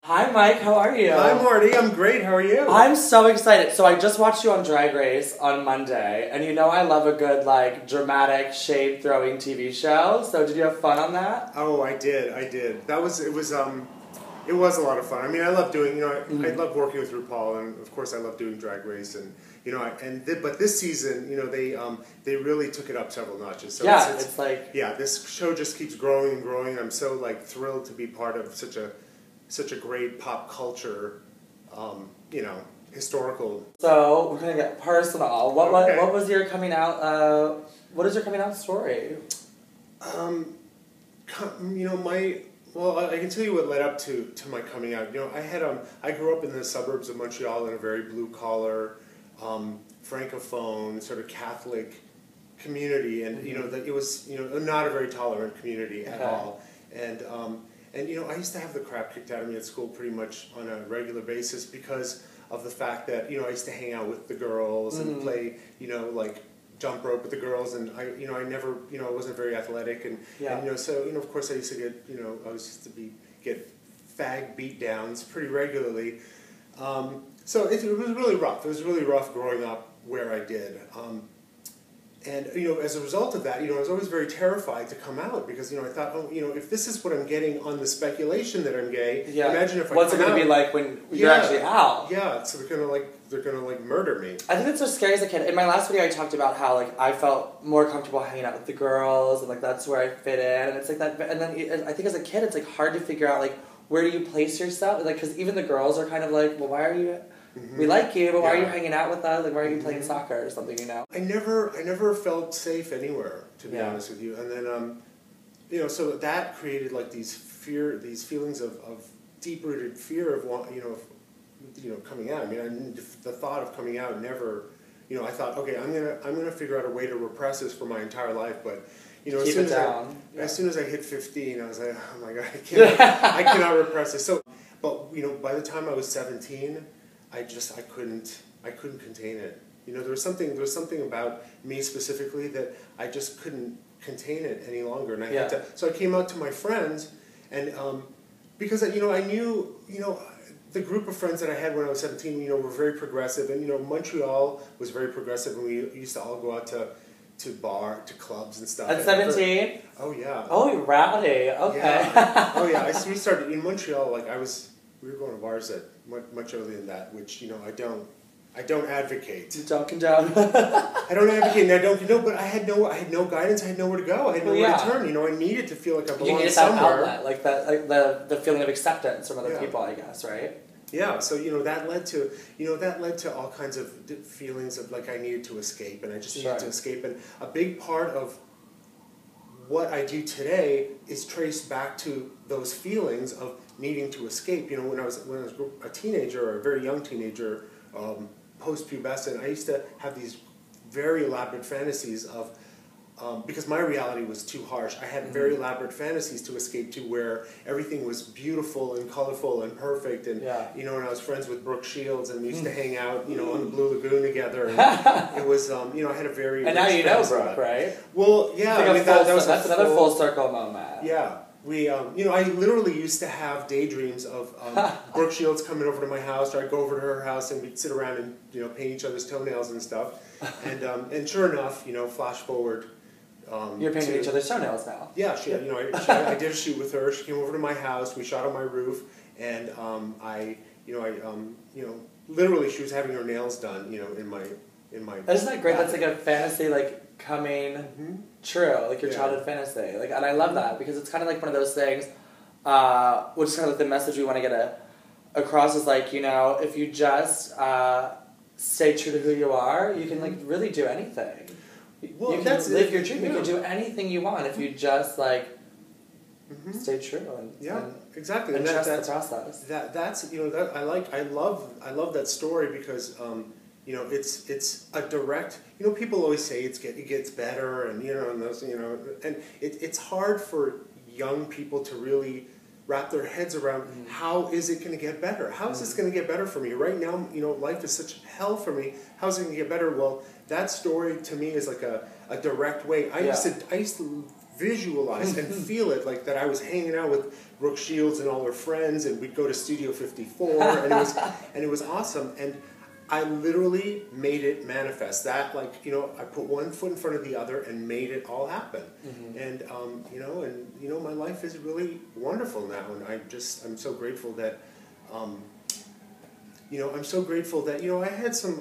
Hi Mike, how are you? Hi Marty, I'm great, how are you? I'm so excited. So I just watched you on Drag Race on Monday, and you know I love a good, like, dramatic, shade-throwing TV show, so did you have fun on that? Oh, I did. It was a lot of fun. I mean, I love doing, I love working with RuPaul, and of course I love doing Drag Race, and, but this season, they really took it up several notches. So yeah, it's like... Yeah, this show just keeps growing and growing. I'm so, like, thrilled to be part of such a great pop culture, historical. So we're gonna get personal. What was your coming out? What is your coming out story? I can tell you what led up to my coming out. I grew up in the suburbs of Montreal in a very blue collar, francophone, sort of Catholic community, and it was not a very tolerant community at all, and I used to have the crap kicked out of me at school pretty much on a regular basis because of the fact that, I used to hang out with the girls and play, like jump rope with the girls, and I never, I wasn't very athletic, and so, of course I used to get fag beat downs pretty regularly. So it was really rough. It was really rough growing up where I did. And, as a result of that, I was always very terrified to come out because, I thought, if this is what I'm getting on the speculation that I'm gay, imagine if I What's it going to be like when you're actually out? Yeah, so they're gonna murder me. I think that's so scary as a kid. In my last video, I talked about how, like, I felt more comfortable hanging out with the girls, and, like, that's where I fit in, and it's like that, and then I think as a kid, it's, like, hard to figure out, like, where do you place yourself? Like, because even the girls are kind of like, well, why are you... We like you, but why are you hanging out with us? Like, why are you playing soccer or something, I never felt safe anywhere, to be honest with you. And then, so that created, like, these feelings of deep-rooted fear of, coming out. I mean, the thought of coming out never, I thought, okay, I'm gonna figure out a way to repress this for my entire life, but, as soon as I hit 15, I was like, oh my God, I cannot repress this. So, but, by the time I was 17, I couldn't contain it. There was something about me specifically that I just couldn't contain it any longer, and I had to. So I came out to my friends, and because I knew the group of friends that I had when I was 17, were very progressive, and Montreal was very progressive, and we used to all go out to clubs and stuff. At 17? Oh yeah. Oh, you're rowdy. Okay. Yeah. Oh yeah. We started in Montreal. Like we were going to bars at much earlier than that, which I don't advocate. You don't condone. I don't advocate, and I don't condone. But I had no guidance. I had nowhere to go. I had nowhere to turn. I needed to feel like I belonged somewhere. That outlet, like that, like the feeling of acceptance from other people, I guess, right? Yeah. So that led to all kinds of feelings of like I needed to escape, and I just needed to escape. And a big part of what I do today is traced back to those feelings of needing to escape. When I was a teenager, or a very young teenager, post-pubescent, I used to have these very elaborate fantasies of, because my reality was too harsh, I had very elaborate fantasies to escape to where everything was beautiful and colorful and perfect, and and I was friends with Brooke Shields, and we used to hang out, on the Blue Lagoon together, and it was, I had a very... And now you know Brooke, right? Well, yeah. That's another full circle moment. Yeah. We, I literally used to have daydreams of Brooke Shields coming over to my house, or I'd go over to her house and we'd sit around and, paint each other's toenails and stuff. And sure enough, flash forward. You're painting each other's toenails now. Yeah, I did a shoot with her. She came over to my house. We shot on my roof, and literally she was having her nails done, in my. Isn't that great? That's like a fantasy, like, coming true, like your childhood fantasy, like, and I love that because it's kind of like one of those things, which is kind of like the message we want to get across is like, if you just stay true to who you are, you can, like, really do anything. Well, you can live your dream. You can do anything you want if you just, like, stay true and exactly, and trust the process. That's I love that story because it's a direct. People always say it gets better, and and it's hard for young people to really wrap their heads around how is it going to get better? How is this going to get better for me? Right now, life is such hell for me. How is it going to get better? Well, that story to me is like a direct way. I used to visualize and feel it, like that I was hanging out with Brooke Shields and all her friends, and we'd go to Studio 54, and it was awesome. And I literally made it manifest. That, like, you know, I put one foot in front of the other and made it all happen. And you know, my life is really wonderful now, and I'm so grateful that. You know, I'm so grateful that, you know, I had some.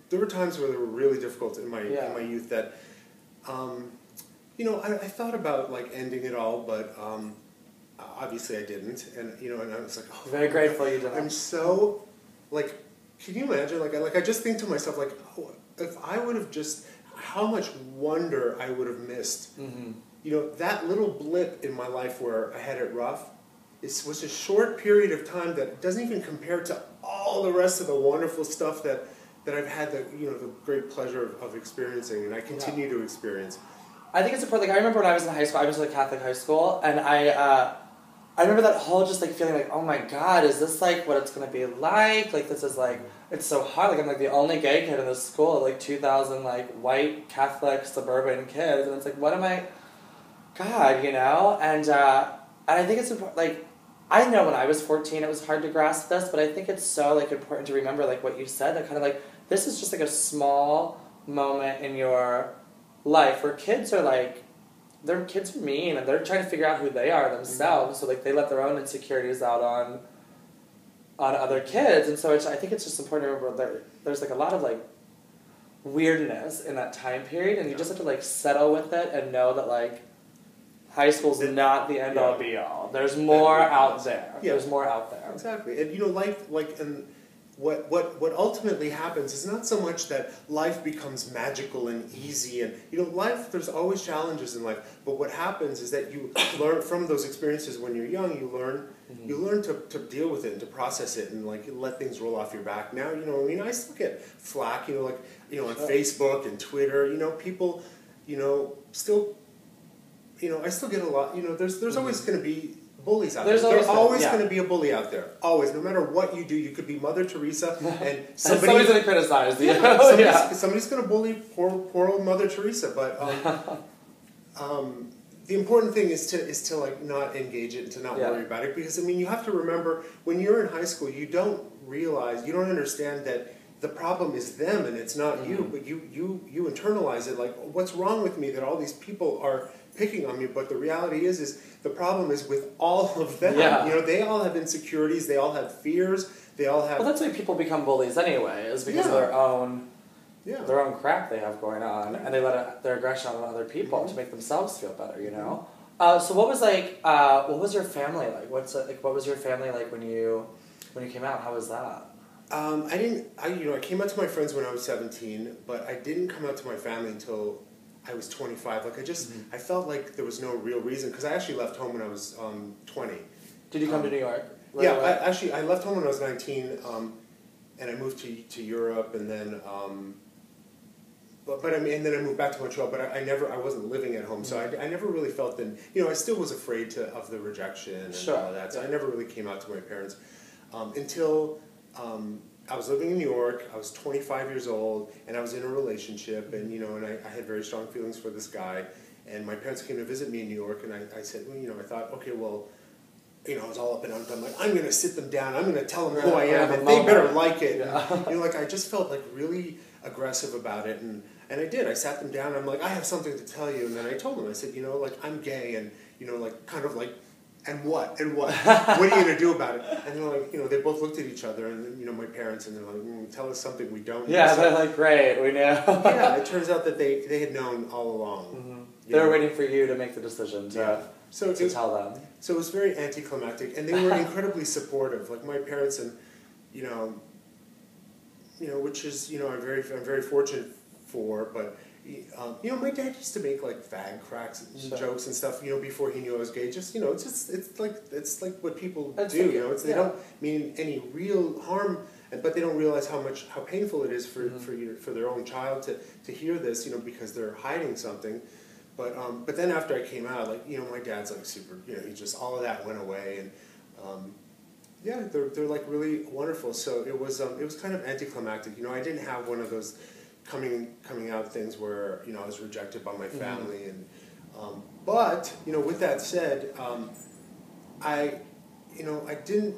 There were times where they were really difficult in my youth that, you know, I thought about like ending it all, but obviously I didn't, and you know, and I was like, oh, very grateful you didn't. I'm so, like, can you imagine? Like I just think to myself, like, oh, if I would have just, how much wonder I would have missed. You know, that little blip in my life where I had it rough. It was a short period of time that doesn't even compare to all the rest of the wonderful stuff that I've had the great pleasure of experiencing, and I continue to experience. I think it's important. Like, I remember when I was in high school, I went to a Catholic high school, and I remember that whole just like feeling like, oh my God, is this like what it's gonna be like? Like, this is like, it's so hard. Like, I'm like the only gay kid in this school, like 2,000 like white Catholic suburban kids, and it's like, what am I? God, you know, and I think it's important. Like, I know when I was 14 it was hard to grasp this, but I think it's so like important to remember like what you said, that kind of like this is just like a small moment in your life where kids are like, kids are mean and they're trying to figure out who they are themselves, so like they let their own insecurities out on other kids, and so I think it's just important to remember there's like a lot of like weirdness in that time period, and you just have to like settle with it and know that like high school's not the end all be all. There's more out there. Yeah. There's more out there. Exactly. And you know, life, like, and what ultimately happens is not so much that life becomes magical and easy, and you know, life, there's always challenges in life, but what happens is that you learn from those experiences when you're young. You learn to deal with it and to process it and like let things roll off your back. Now, you know, I mean, I still get flack, you know, like, you know, on Facebook and Twitter, you know, people, you know, still, you know, I still get a lot, you know, there's always going to be bullies out there. There's always going to be a bully out there. Always. No matter what you do, you could be Mother Teresa and somebody's going to criticize you. Somebody's going to bully poor old Mother Teresa. But the important thing is to like not engage it and to not worry about it, because I mean, you have to remember when you're in high school, you don't understand that the problem is them and it's not you, but you internalize it like, what's wrong with me that all these people are picking on me? But the reality is the problem is with all of them. You know, they all have insecurities, they all have fears, they all have... Well, that's why people become bullies anyway, is because of their own crap they have going on, and they let their aggression out on other people to make themselves feel better, you know? So what was your family like? What was your family like when you came out? How was that? I came out to my friends when I was 17, but I didn't come out to my family until I was 25. Like, I felt like there was no real reason, because I actually left home when I was 20. Did you come to New York? I left home when I was 19, and I moved to Europe, and then, and then I moved back to Montreal, but I wasn't living at home, so I never really felt that, you know, I still was afraid of the rejection and all of that, so I never really came out to my parents until... I was living in New York, I was 25 years old, and I was in a relationship, and, you know, and I had very strong feelings for this guy, and my parents came to visit me in New York, and I said, well, you know, I thought, okay, well, you know, I was all up and I'm like, I'm going to sit them down, I'm going to tell them who I am, and they better like it. And, you know, like, I just felt, like, really aggressive about it, and I did. I sat them down, and I'm like, I have something to tell you, and then I told them, I said, you know, like, I'm gay, and, you know, like, kind of like, and what? What are you going to do about it? And they're like, you know, they both looked at each other, and, you know, my parents, and they're like, tell us something we don't know. Yeah, they're like, great, we know. Yeah, it turns out that they had known all along. They were waiting for you to make the decision to tell them. So it was very anticlimactic, and they were incredibly supportive. Like, my parents, and, you know, which is, you know, I'm very fortunate for, but... you know, my dad used to make like fag cracks and jokes and stuff, you know, before he knew I was gay. Just, you know, it's like what people do, you know. They don't mean any real harm, but they don't realize how painful it is for their own child to hear this, you know, because they're hiding something. But then after I came out, like, you know, my dad's like super, you know, he just, all of that went away, and they're like really wonderful. So it was kind of anticlimactic, you know. I didn't have one of those coming out things where, you know, I was rejected by my family, and But, with that said, I didn't,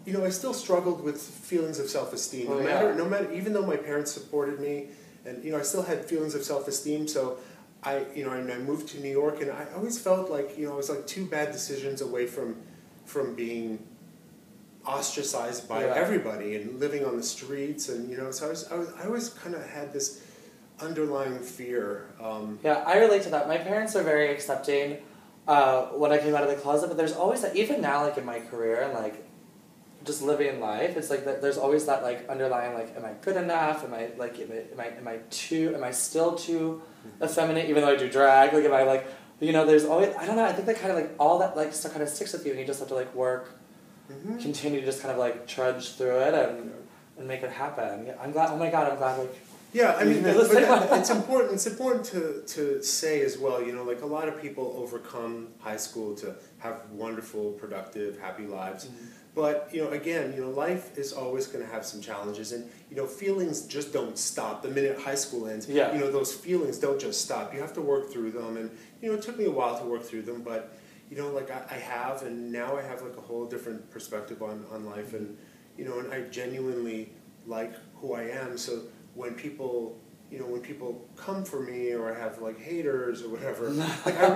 I still struggled with feelings of self-esteem. Oh, No matter, even though my parents supported me, and, I still had feelings of self-esteem, so I moved to New York, and I always felt like, it was like 2 bad decisions away from being ostracized by everybody and living on the streets, and, so I always kind of had this underlying fear. Yeah, I relate to that. My parents are very accepting when I came out of the closet, but there's always that, even now, like in my career and like just living life, it's like there's always that like underlying like, am I good enough? Am I like am I still too effeminate even though I do drag? Like am I like, there's always, I don't know, I think that kind of like all that like stuff kind of sticks with you, and you just have to like work, continue to just kind of like trudge through it and make it happen. I'm glad. Oh my God, I'm glad like. Yeah, I mean, it's important. It's important to say as well. Like a lot of people overcome high school to have wonderful, productive, happy lives. But again, life is always going to have some challenges, and feelings just don't stop the minute high school ends. Yeah. Those feelings don't just stop. You have to work through them, and it took me a while to work through them, but like I have, and now I have like a whole different perspective on life, and and I genuinely like who I am. So when people come for me, or I have like haters or whatever, like I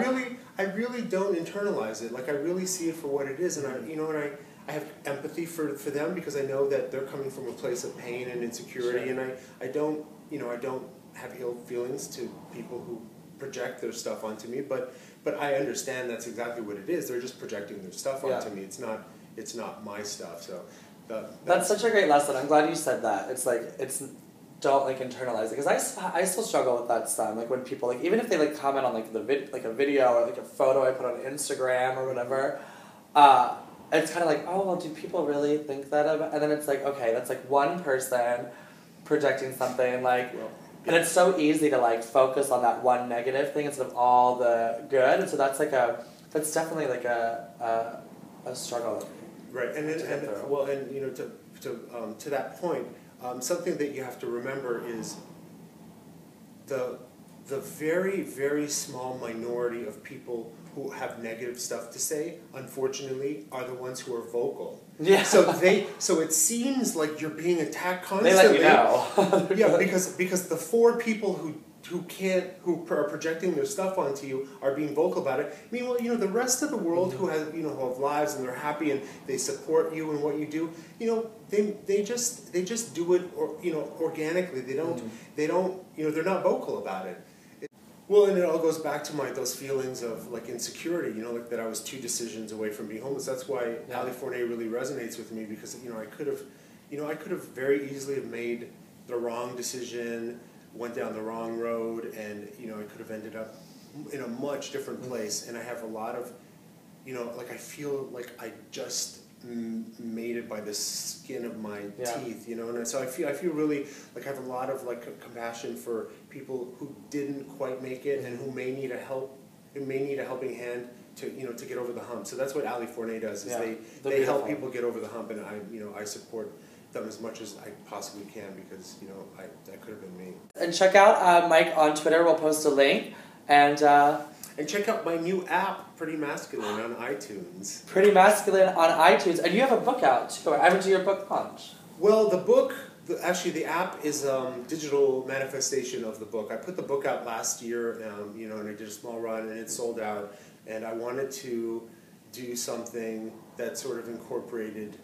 really don't internalize it. Like I really see it for what it is, and I have empathy for them, because I know that they're coming from a place of pain and insecurity, and I don't have ill feelings to people who project their stuff onto me, but I understand that's exactly what it is. They're just projecting their stuff onto me. It's not my stuff. So that's such a great lesson. I'm glad you said that. It's like don't like internalize it, because I still struggle with that stuff. Like when people like, even if they like comment on like a video or like a photo I put on Instagram or whatever, it's kind of like, oh well, do people really think that about? And then it's like, okay, that's like one person projecting something like. Well, and it's so easy to like focus on that one negative thing instead of all the good, and so that's definitely like a struggle. Right, and to that point, something that you have to remember is the very, very small minority of people who have negative stuff to say, unfortunately, are the ones who are vocal. Yeah. So it seems like you're being attacked constantly. They let you know. Yeah, because the 4 people who are projecting their stuff onto you are being vocal about it. Meanwhile, the rest of the world who has who have lives and they're happy and they support you and what you do, they just do it organically. They don't they're not vocal about it. Well, and it all goes back to those feelings of like insecurity, like that I was 2 decisions away from being homeless. That's why Ali Forney really resonates with me, because I could have very easily have made the wrong decision, went down the wrong road, and I could have ended up in a much different place. And I have a lot of like I feel like I just made it by the skin of my teeth, and so I feel really like I have a lot of like compassion for people who didn't quite make it and who may need a helping hand to to get over the hump. So that's what Ali Forney does, is they help people get over the hump, and I support them as much as I possibly can, because that could have been me. And check out Mike on Twitter. We'll post a link, and check out my new app, Pretty Masculine, on iTunes. Pretty Masculine on iTunes, and you have a book out too. I went to your book launch. Well, the app is digital manifestation of the book. I put the book out last year, and I did a small run, and it sold out. And I wanted to do something that sort of incorporated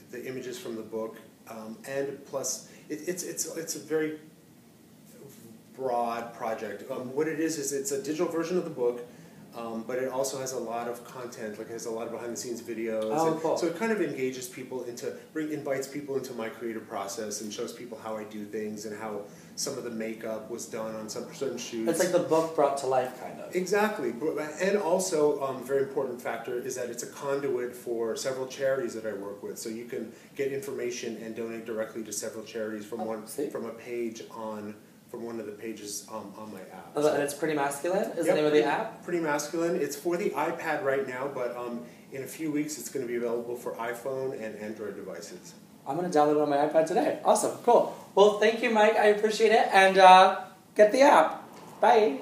the images from the book, and plus it's a very broad project. What it is it's a digital version of the book, but it also has a lot of content, like it has a lot of behind-the-scenes videos. Oh, cool. So it kind of engages people invites people into my creative process, and shows people how I do things and how some of the makeup was done on some certain shoots. It's like the book brought to life, kind of. Exactly. And also, a very important factor is that it's a conduit for several charities that I work with. So you can get information and donate directly to several charities from one of the pages on my app. And it's Pretty Masculine is the name of the app? Pretty Masculine. It's for the iPad right now, but in a few weeks it's going to be available for iPhone and Android devices. I'm going to download it on my iPad today. Awesome. Cool. Well, thank you, Mike. I appreciate it. And get the app. Bye.